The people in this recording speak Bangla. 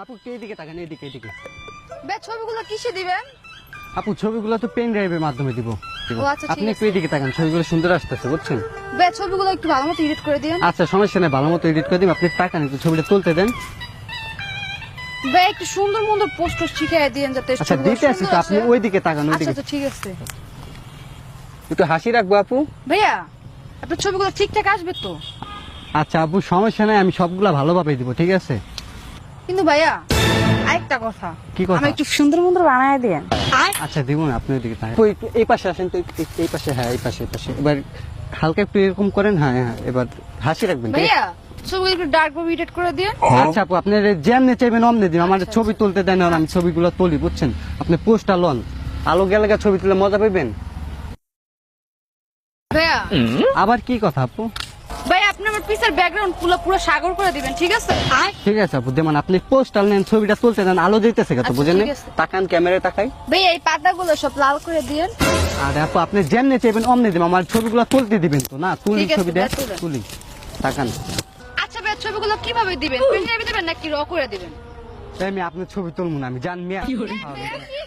আপু একটু এইদিকে তাকান, এইদিকে এইদিকে। বে ছবিগুলো কিসে দিবেন? আপু ছবিগুলো তো পেন ড্রাইভের মাধ্যমে দিব। ও আচ্ছা, ঠিক আপনি একটু আছে। এইদিকে তাকান, ছবিগুলো সুন্দর আসতেছে বুঝছেন। বে ছবিগুলো একটু ভালো মতো এডিট করে দিন। আচ্ছা সমস্যা নেই, ভালো মতো এডিট করে দিন। আপনি তাকান, একটু ছবিটা তুলতে দেন। বে একটু সুন্দর সুন্দর পোস্টার শিখিয়ে দিন যাতে আচ্ছা ছবিগুলো দিতে আসি সুন্দর তো, আসে। আপনি ওইদিকে তাকান, আচ্ছা ওইদিকে। আচ্ছা ঠিক আছে। একটু হাসি রাখবো আপু। ভাইয়া আপনার ছবিগুলো ঠিকঠাক আসবে তো? আচ্ছা আপু সমস্যা নাই, আমি সবগুলা ভালোভাবে দিব, ঠিক আছে। কিন্তু ভাইয়া আরেকটা কথা, কি কথা? আমি একটু সুন্দর সুন্দর বানায় দেন। আচ্ছা দিব না, আপনি ওইদিকে তাকান। আপু, একটু এই পাশে আসেন তো, এই পাশে, হ্যাঁ এই পাশে, এই পাশে। এবার হালকা একটু এরকম করেন, হ্যাঁ হ্যাঁ, এবার হাসি রাখবেন, ঠিক আছে? ভাইয়া ছবিগুলো একটু ডার্ক ভাবে এডিট করে দিন। আচ্ছা আপু, আপনার যেমনি চাইবেন অমনি দিন। আমার ছবি তুলতে দেন, আর আমি ছবিগুলো তুলি বুঝছেন। আপনি পোস্টটা লন, আলো গেলে ছবি তুলে মজা পাইবেন। ভাইয়া আবার কি কথা আপু? ভাইয়া আপনি আমার পিসের ব্যাকগ্রাউন্ড পুরো পুরো সাগর করে দিবেন, ঠিক আছে? ঠিক আছে আপু, যেমন আপনি পোস্টটা নেন, ছবিটা তুলতে দেন, আলো দিতেছে কত আচ্ছা, বুঝেন। ঠিক আছে। তাকান, ক্যামেরায় তাকাই। ভাইয়া এই পাতাগুলো সব লাল করে দিন। আর আপু আপনি যেমনি চাইবেন অমনি দিবেন, আমার ছবিগুলো তুলতে দিবেন তো না? তুলি ঠিক আছে, ছবিটা, ব্যাস তুলেন। তুলি। তাকান, আচ্ছা ভাইয়া ছবিগুলো কিভাবে দিবেন? পেন ড্রাইভে দিবেন নাকি র করে দিবেন? তাই আমি আপনার ছবি তুলবো না, আমি জান মিয়া। ভাইয়া, কি